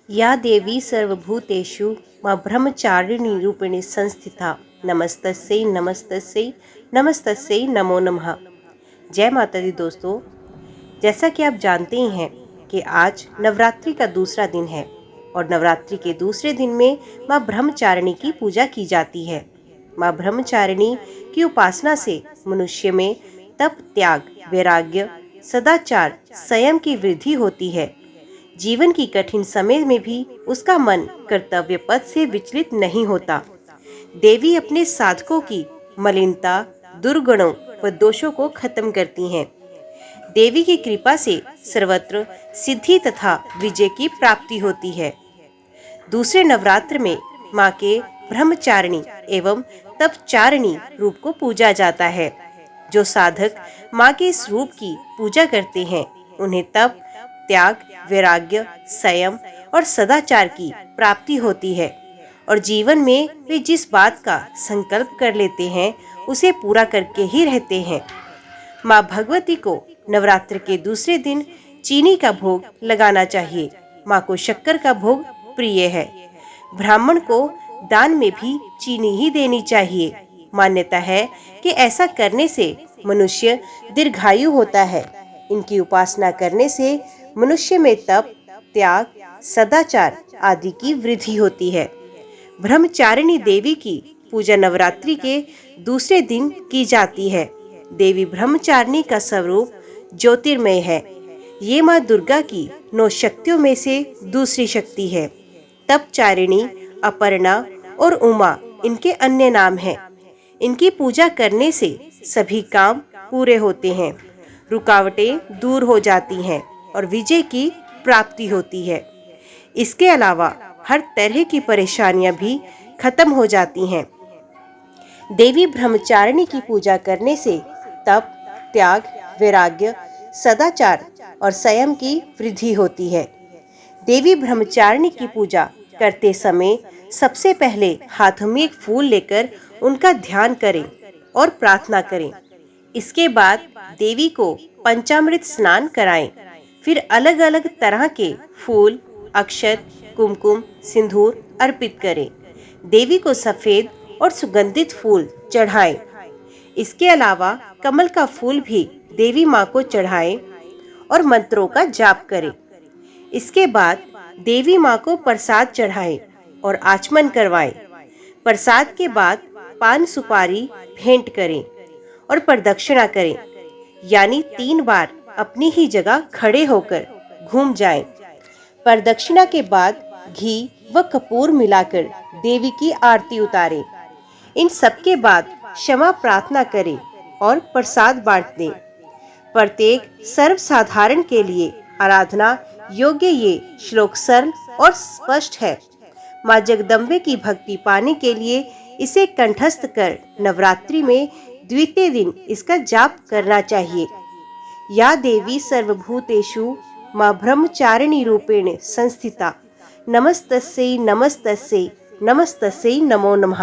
या देवी सर्वभूतेषु मां ब्रह्मचारिणी रूपिणी संस्थिता नमस्तस्यै नमस्तस्यै नमस्तस्यै नमो नमः। जय माता दी दोस्तों, जैसा कि आप जानते ही हैं कि आज नवरात्रि का दूसरा दिन है और नवरात्रि के दूसरे दिन में मां ब्रह्मचारिणी की पूजा की जाती है। मां ब्रह्मचारिणी की उपासना से मनुष्य में तप, त्याग, वैराग्य, सदाचार, संयम की वृद्धि होती है। जीवन की कठिन समय में भी उसका मन कर्तव्य पथ से विचलित नहीं होता। देवी अपने साधकों की मलिनता, दुर्गुणों व दोषों को खत्म करती हैं। देवी की कृपा से सर्वत्र सिद्धि तथा विजय की प्राप्ति होती है। दूसरे नवरात्र में मां के ब्रह्मचारिणी एवं तपचारिणी रूप को पूजा जाता है। जो साधक मां के इस रूप की पूजा करते हैं उन्हें तप, त्याग, वैराग्य, संयम और सदाचार की प्राप्ति होती है और जीवन में वे जिस बात का संकल्प कर लेते हैं उसे पूरा करके ही रहते हैं। मां भगवती को नवरात्र के दूसरे दिन चीनी का भोग लगाना चाहिए। मां को शक्कर का भोग प्रिय है। ब्राह्मण को दान में भी चीनी ही देनी चाहिए। मान्यता है कि ऐसा करने से मनुष्य दीर्घायु होता है। इनकी उपासना करने से मनुष्य में तप, त्याग, सदाचार आदि की वृद्धि होती है। ब्रह्मचारिणी देवी की पूजा नवरात्रि के दूसरे दिन की जाती है। देवी ब्रह्मचारिणी का स्वरूप ज्योतिर्मय है। ये माँ दुर्गा की 9 शक्तियों में से दूसरी शक्ति है। तपचारिणी, अपर्णा और उमा इनके अन्य नाम हैं। इनकी पूजा करने से सभी काम पूरे होते हैं, रुकावटें दूर हो जाती हैं और विजय की प्राप्ति होती है। इसके अलावा हर तरह की परेशानियां भी खत्म हो जाती हैं। देवी ब्रह्मचारिणी की पूजा करने से तप, त्याग, वैराग्य, सदाचार और संयम की वृद्धि होती है। देवी ब्रह्मचारिणी की पूजा करते समय सबसे पहले हाथों में एक फूल लेकर उनका ध्यान करें और प्रार्थना करें। इसके बाद देवी को पंचामृत स्नान कराएं। फिर अलग अलग तरह के फूल, अक्षत, कुमकुम, सिंदूर अर्पित करें। देवी को सफेद और सुगंधित फूल चढ़ाएं। इसके अलावा कमल का फूल भी देवी माँ को चढ़ाएं और मंत्रों का जाप करें। इसके बाद देवी माँ को प्रसाद चढ़ाएं और आचमन करवाएं। प्रसाद के बाद पान सुपारी भेंट करें और प्रदक्षिणा करें, यानी 3 बार अपनी ही जगह खड़े होकर घूम जाएं। प्रदक्षिणा के बाद घी व कपूर मिलाकर देवी की आरती उतारें। इन सब के बाद क्षमा प्रार्थना करें और प्रसाद बांट दें। प्रत्येक सर्वसाधारण के लिए आराधना योग्य ये श्लोक सरल और स्पष्ट है। माँ जगदम्बे की भक्ति पाने के लिए इसे कंठस्थ कर नवरात्रि में द्वितीय दिन इसका जाप करना चाहिए। या देवी सर्वभूतेषु मां ब्रह्मचारिणी रूपेण संस्थिता नमस्तस्यै नमस्तस्यै नमस्तस्यै नमो नमः।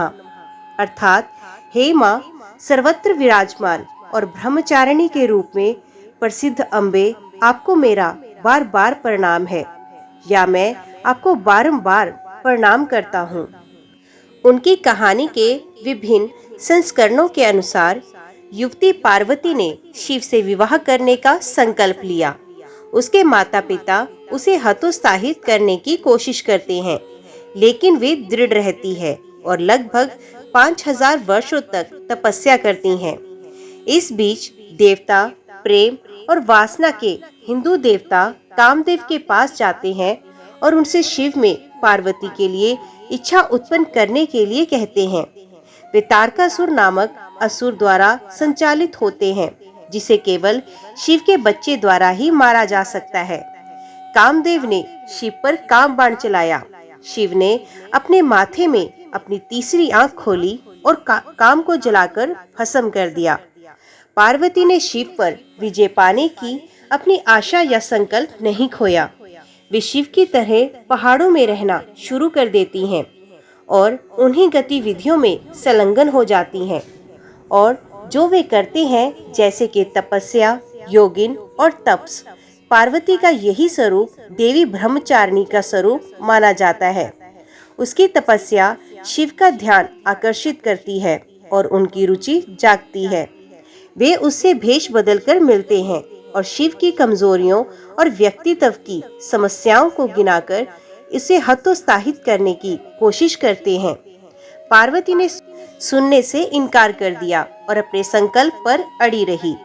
अर्थात हे मां सर्वत्र विराजमान और ब्रह्मचारिणी के रूप में प्रसिद्ध अम्बे, आपको मेरा बार बार प्रणाम है, या मैं आपको बारंबार प्रणाम करता हूँ। उनकी कहानी के विभिन्न संस्करणों के अनुसार युवती पार्वती ने शिव से विवाह करने का संकल्प लिया। उसके माता पिता उसे हतोत्साहित करने की कोशिश करते हैं, लेकिन वे दृढ़ रहती है और लगभग 5000 वर्षों तक तपस्या करती हैं। इस बीच देवता प्रेम और वासना के हिंदू देवता कामदेव के पास जाते हैं और उनसे शिव में पार्वती के लिए इच्छा उत्पन्न करने के लिए कहते हैं। वे तारकासुर नामक असुर द्वारा संचालित होते हैं, जिसे केवल शिव के बच्चे द्वारा ही मारा जा सकता है। कामदेव ने शिव पर काम बाण चलाया। शिव ने अपने माथे में अपनी तीसरी आंख खोली और काम को जलाकर भस्म कर दिया। पार्वती ने शिव पर विजय पाने की अपनी आशा या संकल्प नहीं खोया। वे शिव की तरह पहाड़ों में रहना शुरू कर देती हैं और उन्हीं गतिविधियों में संलग्न हो जाती हैं और जो वे करते हैं, जैसे कि तपस्या, योगिन और तपस, पार्वती का यही स्वरूप देवी ब्रह्मचारिणी का स्वरूप माना जाता है। उसकी तपस्या शिव का ध्यान आकर्षित करती है और उनकी रुचि जागती है। वे उससे भेष बदलकर मिलते हैं और शिव की कमजोरियों और व्यक्तित्व की समस्याओं को गिनाकर इसे हतोत्साहित करने की कोशिश करते हैं। पार्वती ने सुनने से इनकार कर दिया और अपने संकल्प पर अड़ी रही।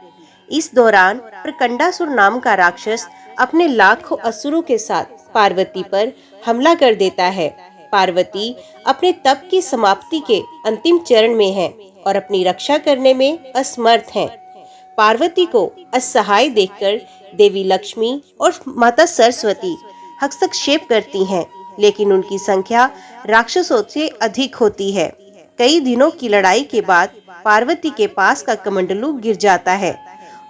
इस दौरान प्रकंडासुर नाम का राक्षस अपने लाखों असुरों के साथ पार्वती पर हमला कर देता है। पार्वती अपने तप की समाप्ति के अंतिम चरण में है और अपनी रक्षा करने में असमर्थ हैं। पार्वती को असहाय देखकर देवी लक्ष्मी और माता सरस्वती हस्तक्षेप करती हैं, लेकिन उनकी संख्या राक्षसों से अधिक होती है। कई दिनों की लड़ाई के बाद पार्वती के पास का कमंडलू गिर जाता है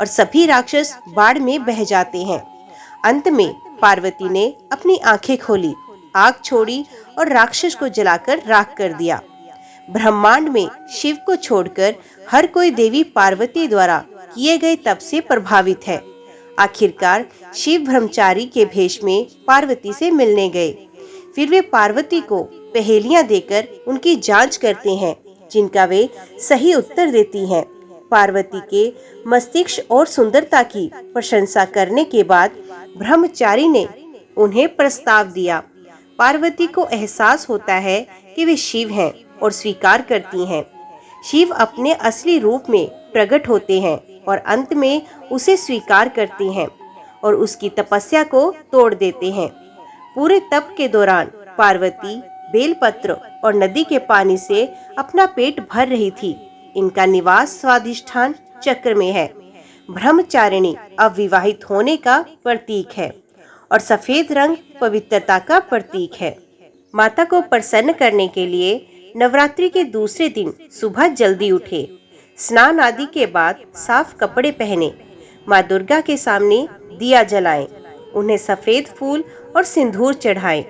और सभी राक्षस बाढ़ में बह जाते हैं। अंत में पार्वती ने अपनी आंखें खोली, आग छोड़ी और राक्षस को जलाकर राख कर दिया। ब्रह्मांड में शिव को छोड़कर हर कोई देवी पार्वती द्वारा किए गए तप से प्रभावित है। आखिरकार शिव ब्रह्मचारी के भेष में पार्वती से मिलने गए। फिर वे पार्वती को पहेलियां देकर उनकी जांच करते हैं, जिनका वे सही उत्तर देती हैं। पार्वती के मस्तिष्क और सुंदरता की प्रशंसा करने के बाद ब्रह्मचारी ने उन्हें प्रस्ताव दिया। पार्वती को एहसास होता है कि वे शिव हैं और स्वीकार करती हैं। शिव अपने असली रूप में प्रकट होते हैं और अंत में उसे स्वीकार करती हैं और उसकी तपस्या को तोड़ देते हैं। पूरे तप के दौरान पार्वती बेलपत्र और नदी के पानी से अपना पेट भर रही थी। इनका निवास स्वादिष्ठान चक्र में है। ब्रह्मचारिणी अविवाहित होने का प्रतीक है और सफेद रंग पवित्रता का प्रतीक है। माता को प्रसन्न करने के लिए नवरात्रि के दूसरे दिन सुबह जल्दी उठे, स्नान आदि के बाद साफ कपड़े पहने, माँ दुर्गा के सामने दिया जलाएं, उन्हें सफेद फूल और सिंदूर चढ़ाएं,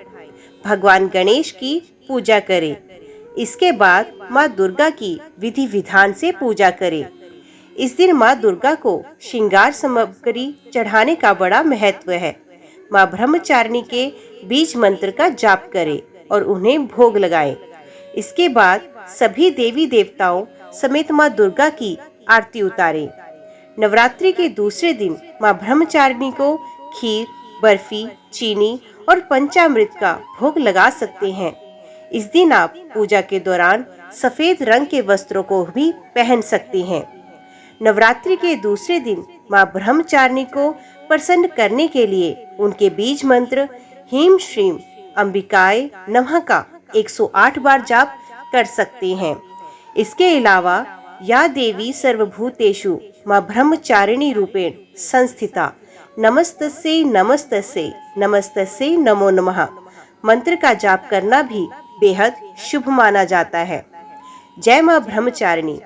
भगवान गणेश की पूजा करें। इसके बाद माँ दुर्गा की विधि विधान से पूजा करें। इस दिन माँ दुर्गा को श्रृंगार सामग्री चढ़ाने का बड़ा महत्व है। माँ ब्रह्मचारिणी के बीज मंत्र का जाप करें और उन्हें भोग लगाएं। इसके बाद सभी देवी देवताओं समेत माँ दुर्गा की आरती उतारें। नवरात्रि के दूसरे दिन माँ ब्रह्मचारिणी को खीर, बर्फी, चीनी और पंचामृत का भोग लगा सकते हैं। इस दिन आप पूजा के दौरान सफेद रंग के वस्त्रों को भी पहन सकते हैं। नवरात्रि के दूसरे दिन माँ ब्रह्मचारिणी को प्रसन्न करने के लिए उनके बीज मंत्र ह्रीं श्रीं अंबिकाय नमः का 108 बार जाप कर सकते हैं। इसके अलावा या देवी सर्वभूतेषु माँ ब्रह्मचारिणी रूपेण संस्थिता नमस्तस्यै नमस्तस्यै नमस्तस्यै नमो नमः मंत्र का जाप करना भी बेहद शुभ माना जाता है। जय माँ ब्रह्मचारिणी।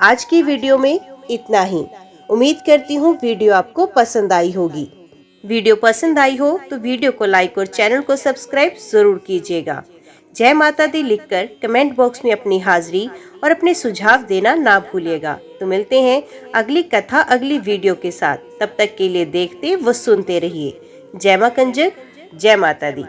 आज की वीडियो में इतना ही। उम्मीद करती हूँ वीडियो आपको पसंद आई होगी। वीडियो पसंद आई हो तो वीडियो को लाइक और चैनल को सब्सक्राइब जरूर कीजिएगा। जय माता दी लिखकर कमेंट बॉक्स में अपनी हाजिरी और अपने सुझाव देना ना भूलिएगा। तो मिलते हैं अगली कथा अगली वीडियो के साथ। तब तक के लिए देखते व सुनते रहिए। जय मां कंजक, जय माता दी।